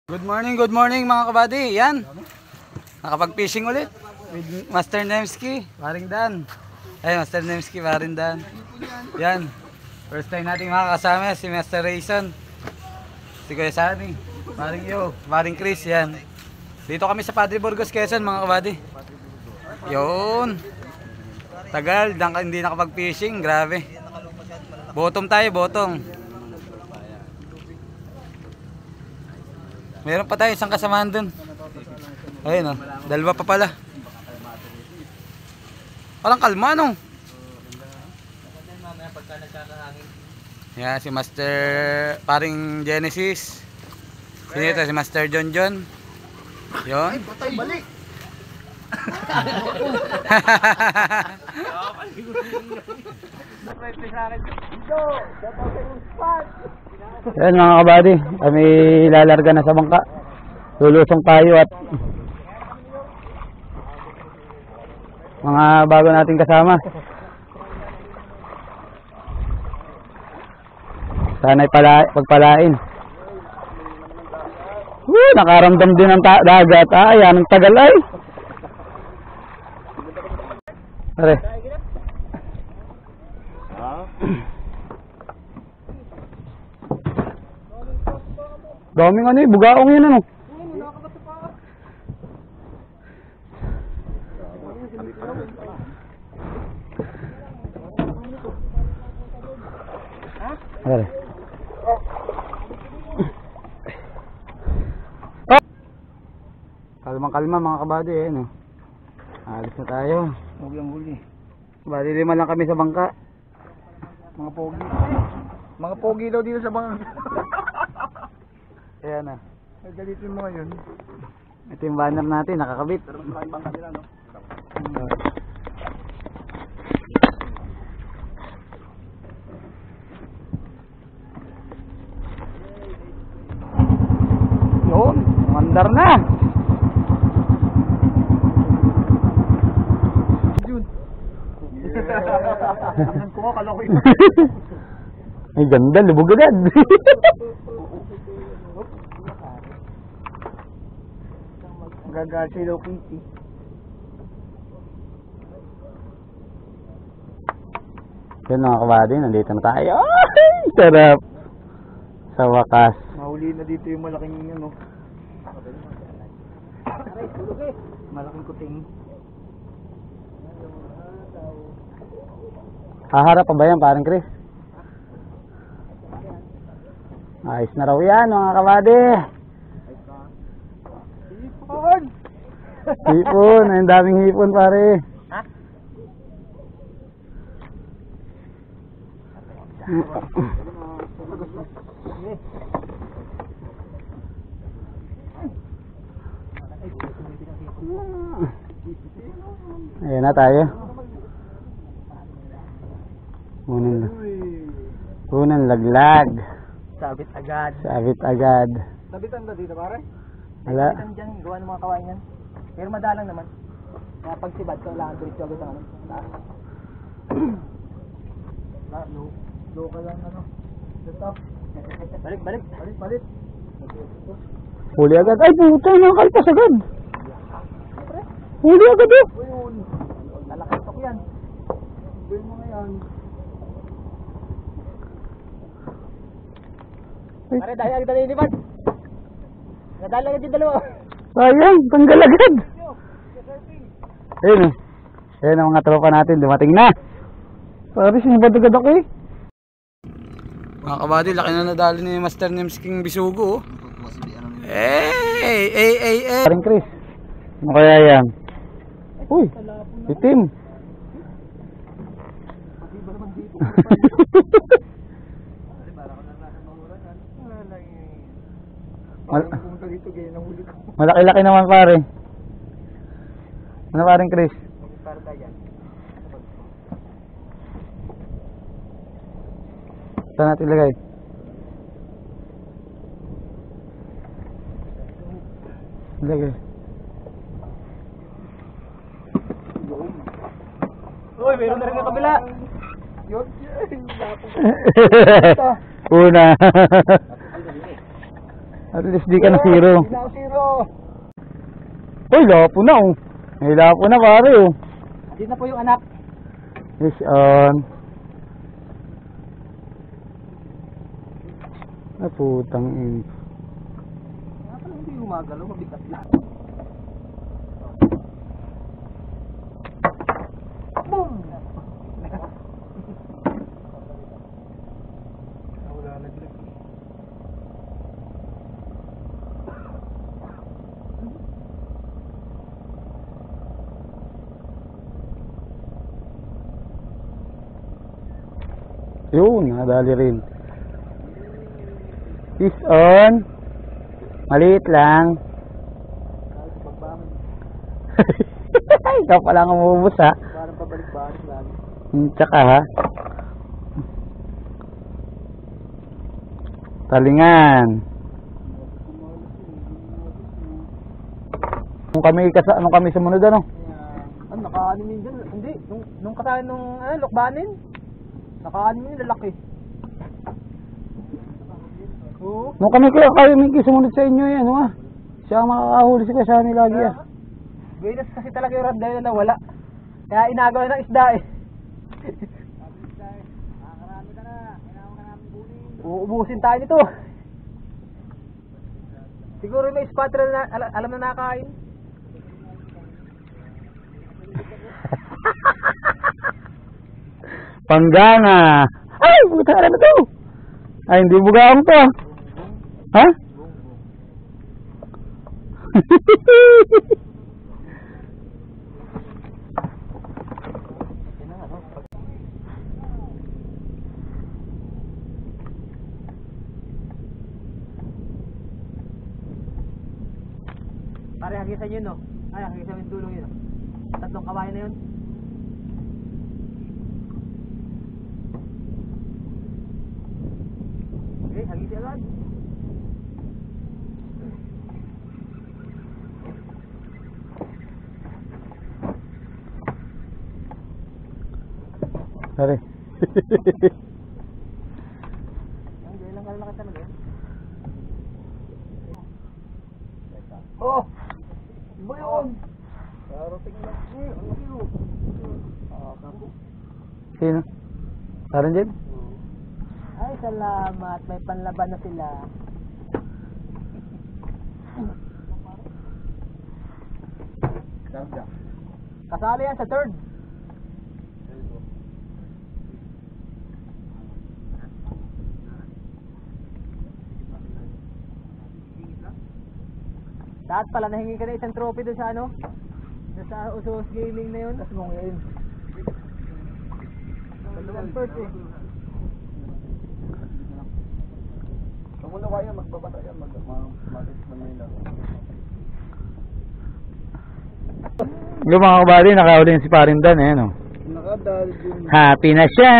Good morning mga kabady. Yan. Nakapag-fishing ulit with Master Nemski, paring Dan. Ay, Master Nemski, paring Dan. Yan. First time natin makakasama si Master Rayson. Si Kuya Sani, paring Yo, paring Chris, yan. Dito kami sa Padre Burgos, Quezon mga kabady. Yun. Tagal, hindi nakapag-fishing, grabe. Bottom tayo, bottom. Meron pa tayo isang kasamahan dun. Ayun o, dalawa pa pala. Parang kalma no. Yan si Master paring Genesis. Sino ito? Si Master John John. Yun. Balik. Yan mga kabady, kami lalarga na sa bangka. Lulusong tayo at mga bago nating kasama. Sana'y pagpalain. Nakaramdam din ng dagat. Ayan, ang tagal ay. Pare. Daming ano eh, bugaong yun ano. Pare. Kalma mga kabady eh, no? Alis na tayo. Huwag yung huli. Bali 5 lang kami sa bangka. Mga pogi. Mga pogi daw dito sa bangka. Ayan na. Ay, galitin mo ngayon. Ito yung banner natin, nakakabit. Pero mas malaking bangka nila, no? Yun, mandar na. Yun. Tingnan ko, kala ko yun. Ay ganda, lubog agad. Magagasi daw Kitty. Yan mga kabady, nandito na tayo. Ay, sarap. Sa wakas. Mahuli na dito yung malaking ano. Malaking kuting. Haharap pa ba yan, parang Chris? Ayos na raw yan mga kabady. Hipon! Hipon, ang daming hipon pare. Ha? Ayan na tayo. Unang laglag. Sabit agad. Sabit agad. Sabitan ba dito pare? Wala. Sabitan dyan, gawa ng mga kawain yan. Pero madalang naman. Kaya pag sibad, kailangan diretso agad ang ano. Taas. Low ka lang ano. The top. Balik. Huli agad. Ay puta, nakakalpas agad. Huli agad eh. Uyun. Nalakitok yan. Buhin mo ngayon. Pare, dahil agad na inibad. Nadala agad yung dalawa. Sayang, tanggal agad. Ayun eh. Ayun ang mga tropa natin, dumating na. Pare, sinibad agad ako eh. Mga kabady, laki na nadali ni Master Nemsking Bisugo. Hey. Paring Chris. Ano kaya yan? Uy, itim. Malaki-laki naman pare. Ano paring Chris? Saan natin ilagay? Ilagay. Uy, meron na rin yung kabila. Yun. Una. At least di ka na zero. Hindi na ako zero. Uy, lapo na oh. May lapo na pare oh. Hindi na po yung anak. Fish on. Ah, putang in. Kaya pala hindi gumagalaw, mabigat lang. Boom! Wala naglag. Yun, nadali rin. Fish on. Maliit lang. Ikaw pala ang umubos ha. Parang pabalik-balik lagi. Tsaka ha. Talingan. Nung kami sumunod ano? Ano, naka-ano yun dyan? Hindi, nung kasama nung lokbanin. Naka-ano yun, lalaki. Oo. Nung kami sumunod sa inyo yan, ha? Siya ang makakahuli sa kasama lagi ah. Gainas kasi talaga yung rod dahil nawala. Kaya inagaw ng isda eh. Nakakarami ka na. Kailangan ka namin bunin. Uubusin tayo nito. Siguro may spotter na alam na nakain. Panggana. Ay, buta na to. Ay, hindi bugaong to. Ha? Pare, hagisan yun no. Ay, hagisan yung tulong yun no. Tatlong kawain na yun. Okay, hagisan agad. Pare. Ang gaya lang kalaki talaga yun. Oh! Iba yun! Karating lang. Ang laki yun. Kambo. Sino? Parang dyan? Ay, salamat. May panlaban na sila. Kasali yan sa third. Lahat pala nahingi ka na isang trophy doon sa ano? Doon sa Usos Gaming na yun. Tapos mong yun. Dalawang first eh. Kung muna kaya magbabata yan, mag-malit Manila. Yung mga kabali, nakahuli si Parindan eh, no? Nakadali din. Happy na siya!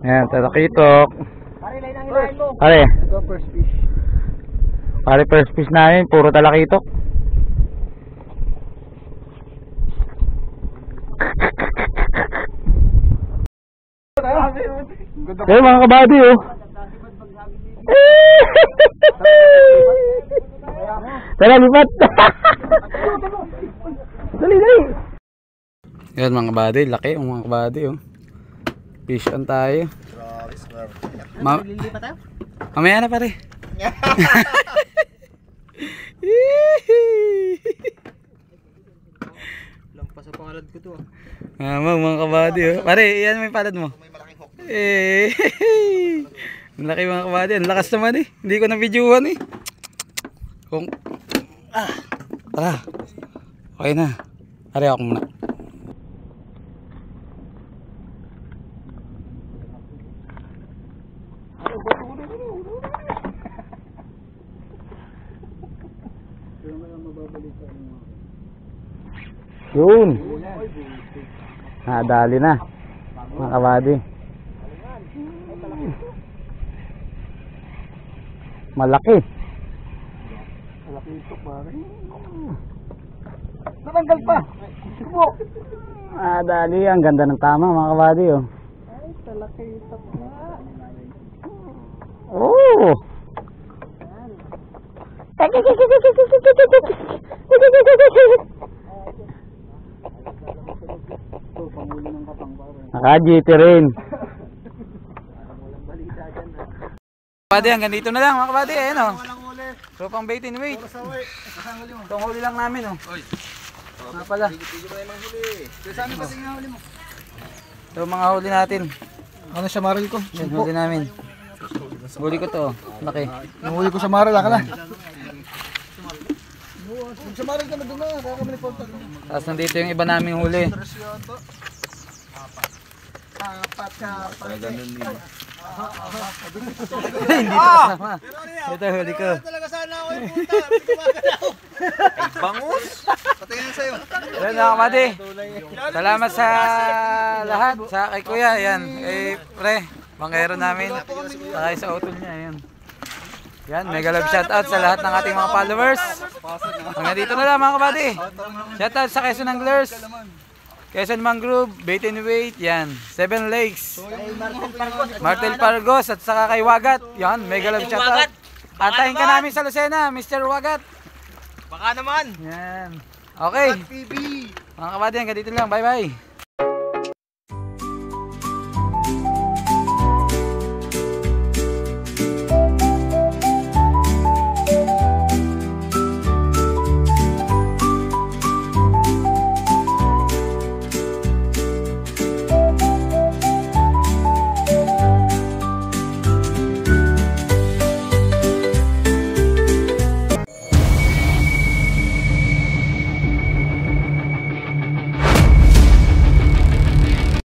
Yan, tatakitok. Pare, lain ang hilahin mo. Pare, Ito first fish. pare first fish namin, puro talakitok. Eh mga kabady oh. Tara, lipat. Dali, dali. Yan mga kabady, laki yung mga kabady oh. Fish on tayo. Lilipat tayo? Mamaya na pare. Lampas sa palad ko to Mga kabady oh. Pare, yan may palad mo. May malaking hook. Ang laki mga kabady. Ang lakas naman eh. Hindi ko na-videohan eh. Kung... Tara. Okay na. Pare ako muna. Yun. Dali na. Mga kabady. Malaki. Malaki ito pare. Natanggal pa. Subo. Dali. Ang ganda ng tama mga kabady oh. Ay, talaki ito nga. GT rin. Kabady, hanggang dito na lang mga kabady. Ayan o. So pang bait and wait. Itong huli lang namin o. Nga pala. Ito mga huli natin. Ano siya maril ko? Yan huli namin. Huli ko to. Laki. Nahuli ko sa maril, ka na. Sa maril ka na doon na, kaya kami nagpunta. Tapos nandito yung iba naming huli. Hindi na kasama. Ito huli ko. Talaga sana ako yung punta. Bangus! Patingin sa'yo. Yan mga kabady. Salamat sa lahat. Sa kay kuya. Yan. Eh pre. Bangero namin. Sakay sa utol niya. Yan. Yan. Mega love shoutout sa lahat ng ating mga followers. Hanggang dito na lang mga kabady. Shoutout sa Quezon Anglers. Quezon Mangrove, Bait and Wait, yan. Seven Lakes. Martel Pargos at saka kay Wagat. Yan, mega love shoutout. Antayin ka namin sa Lucena, Mr. Wagat. Baka naman. Yan. Okay. Mga kabady, hanggang dito lang. Bye-bye.